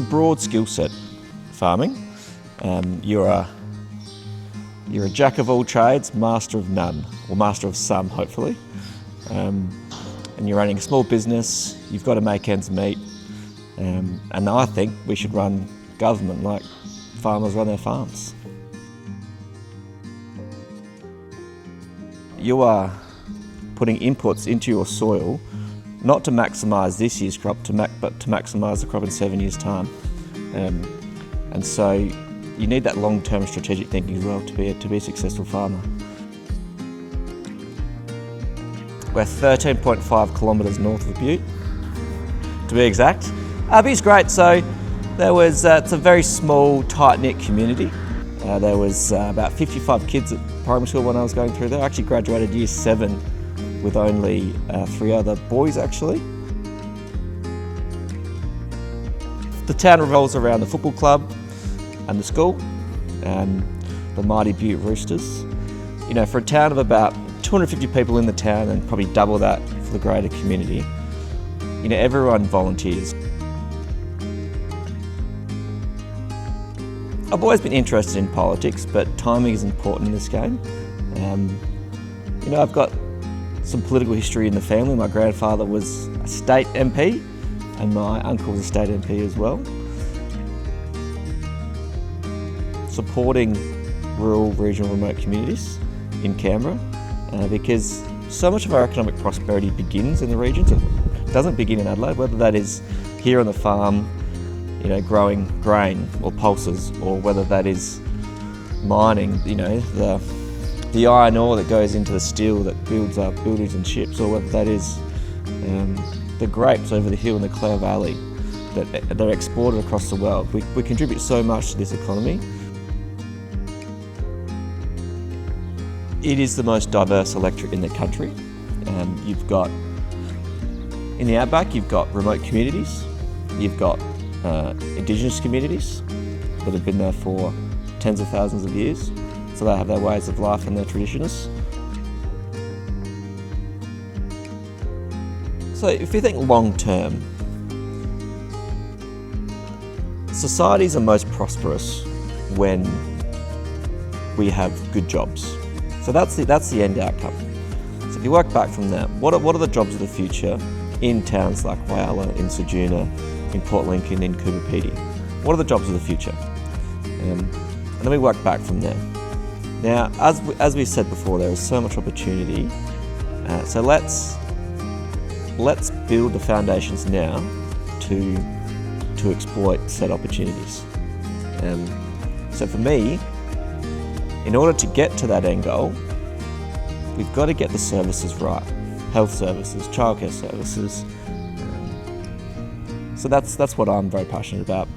broad skill set, farming. You're a jack of all trades, master of none, or master of some, hopefully. And you're running a small business, you've got to make ends meet. And I think we should run government like farmers run their farms. You are putting inputs into your soil not to maximise this year's crop, but to maximise the crop in 7 years' time. And so you need that long-term strategic thinking as well to be a successful farmer. We're 13.5 kilometres north of Butte, to be exact. Butte's great. So it's a very small, tight-knit community. There was about 55 kids at primary school when I was going through there. I actually graduated year 7 with only 3 other boys, actually. The town revolves around the football club and the school, and the mighty Butte Roosters. You know, for a town of about 250 people in the town and probably double that for the greater community, you know, everyone volunteers. I've always been interested in politics, but timing is important in this game. You know, I've got some political history in the family. My grandfather was a state MP and my uncle was a state MP as well. Supporting rural, regional, remote communities in Canberra because so much of our economic prosperity begins in the regions. It doesn't begin in Adelaide, whether that is here on the farm, you know, growing grain or pulses, or whether that is mining, you know, the iron ore that goes into the steel that builds our buildings and ships, or whether that is the grapes over the hill in the Clare Valley that are exported across the world. We contribute so much to this economy. It is the most diverse electorate in the country. You've got, in the outback, you've got remote communities, you've got Indigenous communities that have been there for tens of thousands of years, so they have their ways of life and their traditions. So if you think long term, societies are most prosperous when we have good jobs. So that's the end outcome. So if you work back from that, what are the jobs of the future in towns like Whyalla, in Ceduna, in Port Lincoln, in Coober Pedy? What are the jobs of the future? And then we work back from there. Now, as we said before, there is so much opportunity. So let's build the foundations now to exploit said opportunities. So for me, in order to get to that end goal, we've got to get the services right. Health services, childcare services. So that's what I'm very passionate about.